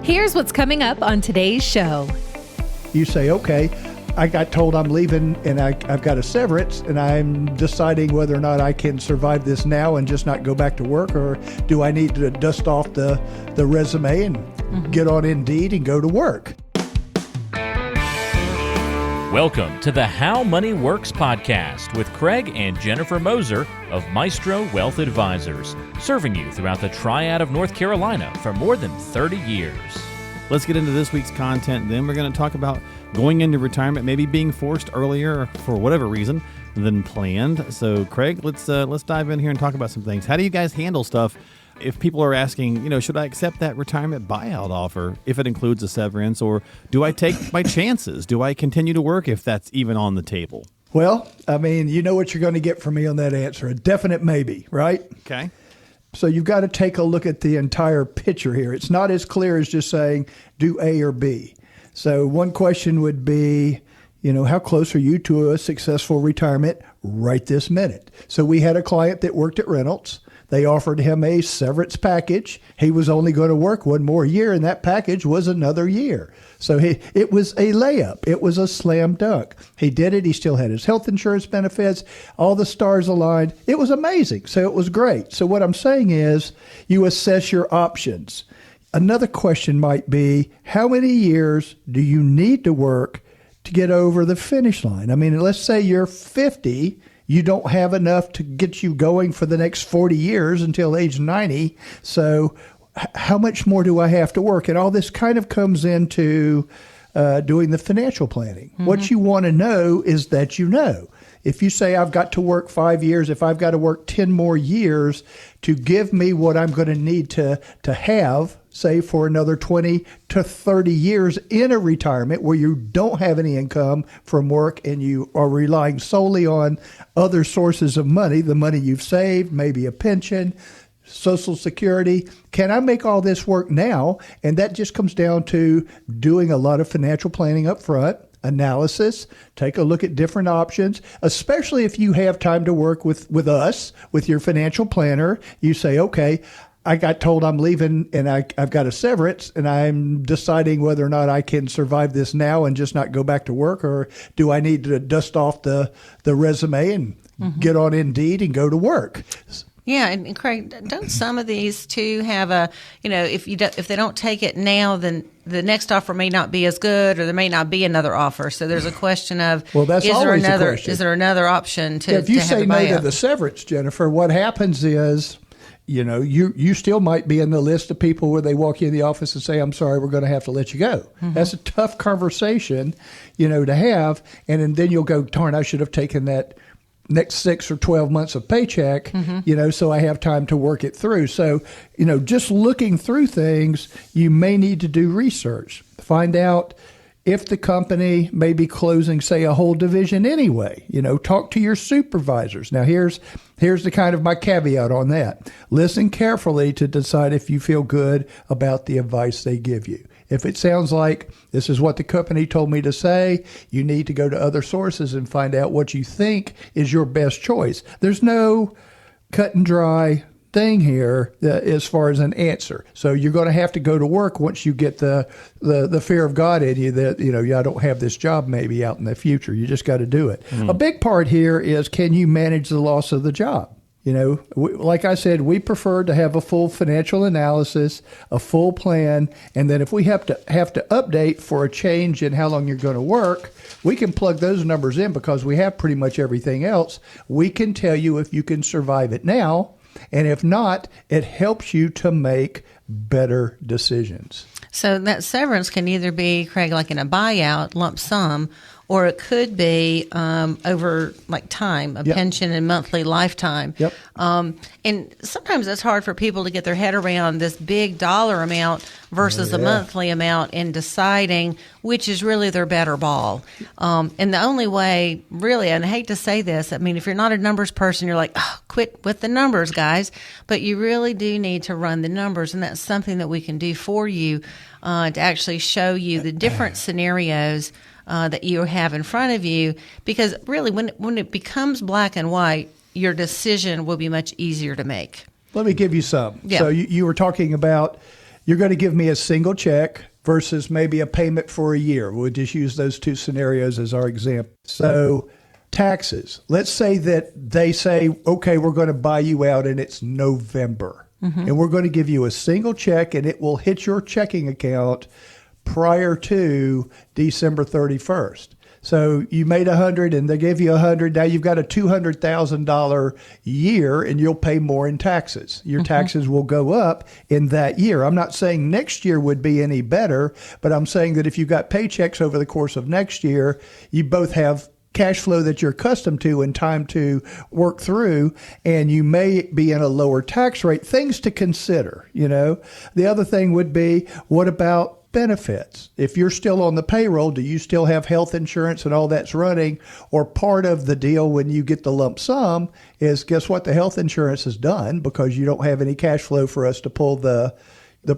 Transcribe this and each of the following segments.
Here's what's coming up on today's show. You say, okay, I got told I'm leaving and I've got a severance and I'm deciding whether or not I can survive this now and just not go back to work, or do I need to dust off the resume and get on Indeed and go to work? Welcome to the How Money Works podcast with Craig and Jennifer Moser of Maestro Wealth Advisors, serving you throughout the Triad of North Carolina for more than 30 years. Let's get into this week's content. Then we're going to talk about going into retirement, maybe being forced earlier for whatever reason than planned. So, Craig, let's dive in here and talk about some things. How do you guys handle stuff if people are asking, should I accept that retirement buyout offer if it includes a severance, or do I take my chances? Do I continue to work if that's even on the table? Well, I mean, you know what you're going to get from me on that answer. A definite maybe, right? Okay. So you've got to take a look at the entire picture here. It's not as clear as just saying do A or B. So one question would be, how close are you to a successful retirement right this minute? So we had a client that worked at Reynolds. They offered him a severance package. He was only going to work one more year, and that package was another year. So it was a layup. It was a slam dunk. He did it. He still had his health insurance benefits. All the stars aligned. It was amazing. So it was great. So what I'm saying is you assess your options. Another question might be, how many years do you need to work to get over the finish line? I mean, let's say you're 50. You don't have enough to get you going for the next 40 years until age 90. So how much more do I have to work? And all this kind of comes into doing the financial planning. Mm-hmm. What you want to know is that if you say I've got to work 5 years, if I've got to work 10 more years to give me what I'm going to need to have, say, for another 20 to 30 years in a retirement where you don't have any income from work and you are relying solely on other sources of money, the money you've saved, maybe a pension, Social Security. Can I make all this work now? And that just comes down to doing a lot of financial planning up front, analysis, take a look at different options, especially if you have time to work with us, with your financial planner. You say, okay, I got told I'm leaving and I've got a severance and I'm deciding whether or not I can survive this now and just not go back to work, or do I need to dust off the resume and get on Indeed and go to work? Yeah, and Craig, don't some of these too have a, if they don't take it now, then the next offer may not be as good, or there may not be another offer. So there's a question of, that's always the question. Is there another option to if you to say have a no buyout? to the severance, Jennifer, what happens is, you still might be in the list of people where they walk you in the office and say, I'm sorry, we're going to have to let you go. Mm-hmm. That's a tough conversation, to have. And then you'll go, darn, I should have taken that next 6 or 12 months of paycheck, so I have time to work it through. So, just looking through things, you may need to do research, find out if the company may be closing, say, a whole division anyway. Talk to your supervisors. Now, here's the kind of my caveat on that. Listen carefully to decide if you feel good about the advice they give you. If it sounds like this is what the company told me to say, you need to go to other sources and find out what you think is your best choice. There's no cut and dry thing here as far as an answer. So you're going to have to go to work once you get the fear of God in you that, I don't have this job maybe out in the future. You just got to do it. A big part here is, can you manage the loss of the job? Like I said, we prefer to have a full financial analysis, a full plan, and then if we have to update for a change in how long you're going to work, we can plug those numbers in because we have pretty much everything else. We can tell you if you can survive it now, and if not, it helps you to make better decisions. So that severance can either be, Craig, like in a buyout, lump sum, or it could be over like time, a pension and monthly lifetime. Yep. And sometimes it's hard for people to get their head around this big dollar amount versus a monthly amount and deciding which is really their better ball. And the only way, really, and I hate to say this, I mean, if you're not a numbers person, you're like, quit with the numbers, guys. But you really do need to run the numbers, and that's something that we can do for you to actually show you the different scenarios that you have in front of you, because really when it becomes black and white, your decision will be much easier to make. Let me give you some. Yeah. So you were talking about, you're going to give me a single check versus maybe a payment for a year. We'll just use those two scenarios as our example. So taxes, let's say that they say, okay, we're going to buy you out and it's November. And we're going to give you a single check and it will hit your checking account prior to December 31st. So you made $100 and they gave you $100. Now you've got a $200,000 year and you'll pay more in taxes. Your taxes will go up in that year. I'm not saying next year would be any better, but I'm saying that if you got paychecks over the course of next year, you both have cash flow that you're accustomed to and time to work through, and you may be in a lower tax rate. Things to consider, The other thing would be, what about benefits? If you're still on the payroll, do you still have health insurance and all that's running? Or part of the deal when you get the lump sum is, guess what? The health insurance is done because you don't have any cash flow for us to pull the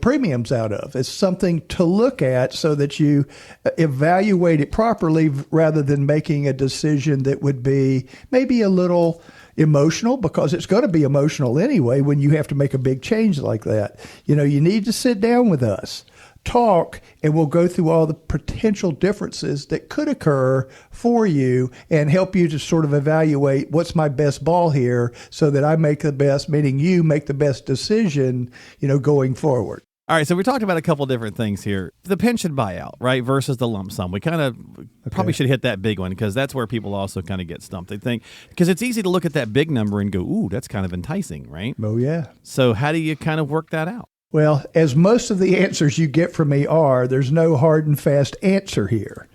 premiums out of. It's something to look at so that you evaluate it properly rather than making a decision that would be maybe a little emotional, because it's going to be emotional anyway when you have to make a big change like that. You need to sit down with us, talk, and we'll go through all the potential differences that could occur for you and help you to sort of evaluate what's my best ball here so that I make the best, meaning you make the best decision, going forward. All right, so we talked about a couple different things here. The pension buyout, right, versus the lump sum. We kind of probably should hit that big one because that's where people also kind of get stumped. They think, because it's easy to look at that big number and go, ooh, that's kind of enticing, right? Oh, yeah. So how do you kind of work that out? Well, as most of the answers you get from me are, there's no hard and fast answer here.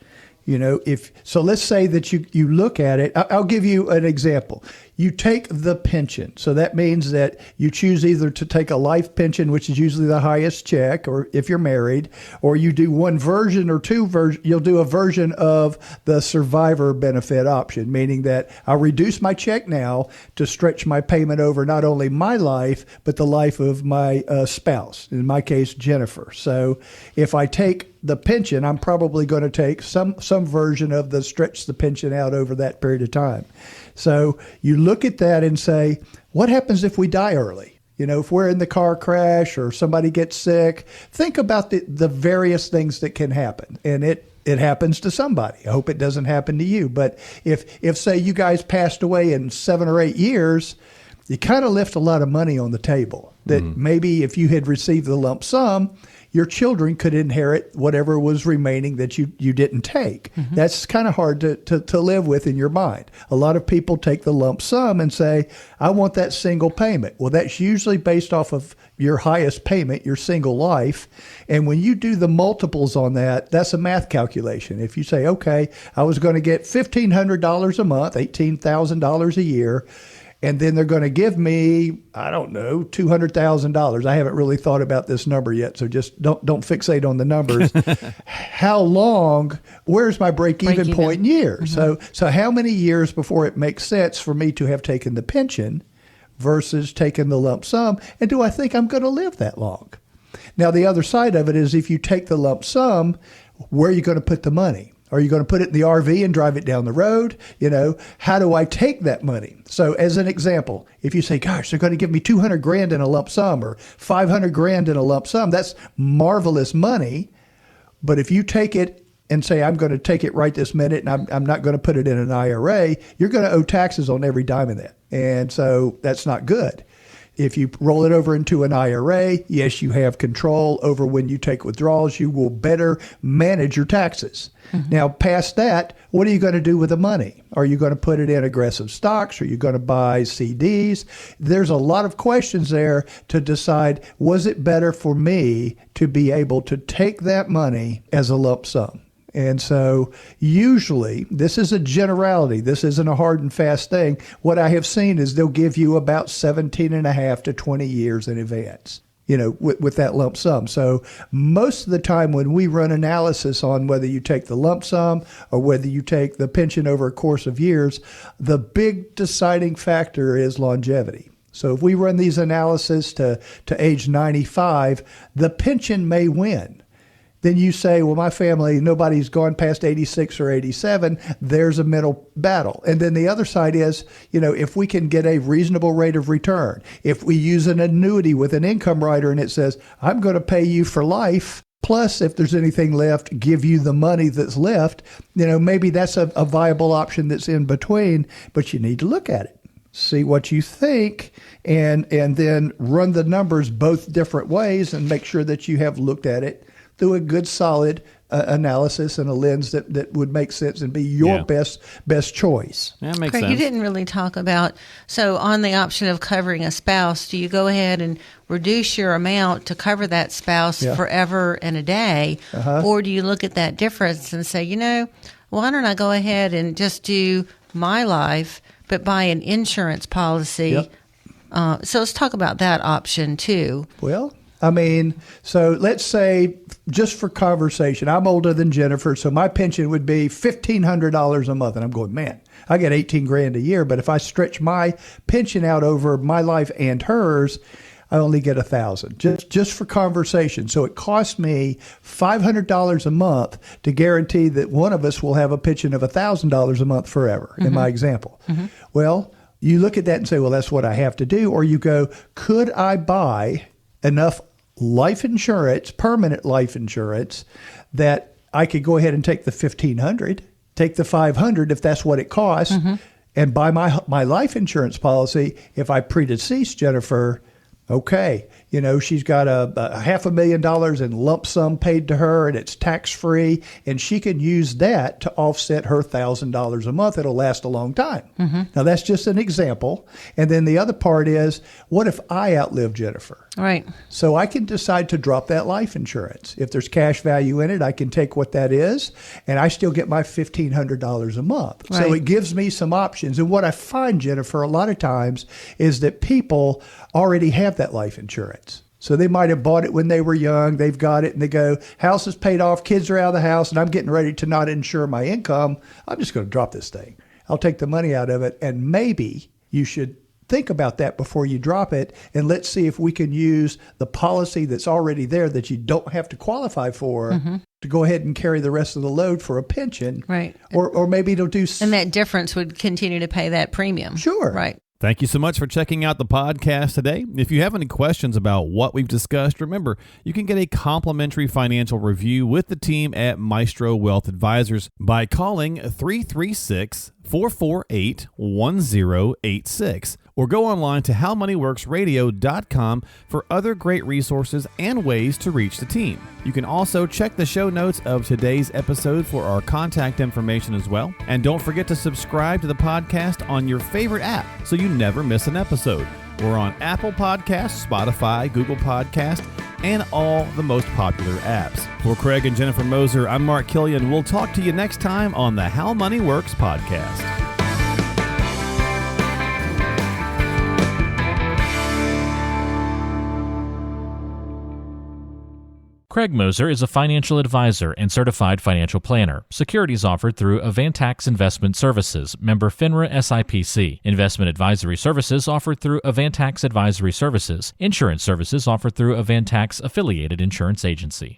So let's say that you look at it. I'll give you an example. You take the pension. So that means that you choose either to take a life pension, which is usually the highest check, or if you're married, or you do one version or two versions. You'll do a version of the survivor benefit option, meaning that I'll reduce my check now to stretch my payment over not only my life, but the life of my spouse, in my case, Jennifer. So if I take the pension, I'm probably going to take some version of the stretch the pension out over that period of time. So you look at that and say, what happens if we die early? If we're in the car crash or somebody gets sick, think about the various things that can happen. And it happens to somebody. I hope it doesn't happen to you. But if say you guys passed away in 7 or 8 years, you kind of left a lot of money on the table that maybe if you had received the lump sum, your children could inherit whatever was remaining that you didn't take. That's kind of hard to live with in your mind. A lot of people take the lump sum and say, I want that single payment. Well, that's usually based off of your highest payment, your single life. And when you do the multiples on that, that's a math calculation. If you say, okay, I was going to get $1,500 a month, $18,000 a year, and then they're going to give me, I don't know, $200,000. I haven't really thought about this number yet, so just don't fixate on the numbers. How long? Where's my break-even point in years? So how many years before it makes sense for me to have taken the pension versus taking the lump sum? And do I think I'm going to live that long? Now, the other side of it is if you take the lump sum, where are you going to put the money? Are you going to put it in the RV and drive it down the road? How do I take that money? So as an example, if you say, gosh, they're going to give me $200,000 in a lump sum or $500,000 in a lump sum, that's marvelous money. But if you take it and say, I'm going to take it right this minute and I'm not going to put it in an IRA, you're going to owe taxes on every dime of that. And so that's not good. If you roll it over into an IRA, yes, you have control over when you take withdrawals. You will better manage your taxes. Now, past that, what are you going to do with the money? Are you going to put it in aggressive stocks? Are you going to buy CDs? There's a lot of questions there to decide, was it better for me to be able to take that money as a lump sum? And so usually, this is a generality. This isn't a hard and fast thing. What I have seen is they'll give you about 17 and a half to 20 years in advance, with that lump sum. So most of the time when we run analysis on whether you take the lump sum or whether you take the pension over a course of years, the big deciding factor is longevity. So if we run these analyses to age 95, the pension may win. then you say, well, my family, nobody's gone past 86 or 87. There's a mental battle. And then the other side is, if we can get a reasonable rate of return, if we use an annuity with an income rider and it says, I'm going to pay you for life, plus if there's anything left, give you the money that's left, maybe that's a viable option that's in between, but you need to look at it. See what you think, and then run the numbers both different ways and make sure that you have looked at it through a good, solid analysis and a lens that would make sense and be your best choice. That makes Craig, sense. you didn't really talk about, so on the option of covering a spouse, do you go ahead and reduce your amount to cover that spouse forever and a day? Or do you look at that difference and say, why don't I go ahead and just do my life, but buy an insurance policy? Yep. So let's talk about that option too. Well, so let's say, just for conversation, I'm older than Jennifer, so my pension would be $1,500 a month. And I'm going, man, I get $18,000 a year, but if I stretch my pension out over my life and hers, I only get $1,000, just for conversation. So it costs me $500 a month to guarantee that one of us will have a pension of $1,000 a month forever, in my example. Well, you look at that and say, well, that's what I have to do. Or you go, could I buy enough life insurance, permanent life insurance, that I could go ahead and take the $1,500, take the $500 if that's what it costs, and buy my life insurance policy. If I predecease Jennifer, okay, she's got a $500,000 in lump sum paid to her, and it's tax-free, and she can use that to offset her $1,000 a month. It'll last a long time. Now, that's just an example. And then the other part is, what if I outlive Jennifer? Right. So I can decide to drop that life insurance. If there's cash value in it, I can take what that is, and I still get my $1,500 a month. Right. So it gives me some options. And what I find, Jennifer, a lot of times is that people already have that life insurance. So they might have bought it when they were young. They've got it, and they go, house is paid off, kids are out of the house, and I'm getting ready to not insure my income. I'm just going to drop this thing. I'll take the money out of it, and maybe you should think about that before you drop it, and let's see if we can use the policy that's already there that you don't have to qualify for to go ahead and carry the rest of the load for a pension. Right. Or maybe it'll do... And that difference would continue to pay that premium. Sure. Right. Thank you so much for checking out the podcast today. If you have any questions about what we've discussed, remember, you can get a complimentary financial review with the team at Maestro Wealth Advisors by calling 336-448-1086 or go online to howmoneyworksradio.com for other great resources and ways to reach the team. You can also check the show notes of today's episode for our contact information as well. And don't forget to subscribe to the podcast on your favorite app so you never miss an episode. We're on Apple Podcasts, Spotify, Google Podcasts, and all the most popular apps. For Craig and Jennifer Moser, I'm Mark Killian. We'll talk to you next time on the How Money Works podcast. Craig Moser is a financial advisor and certified financial planner. Securities offered through Avantax Investment Services, member FINRA SIPC. Investment advisory services offered through Avantax Advisory Services. Insurance services offered through Avantax Affiliated Insurance Agency.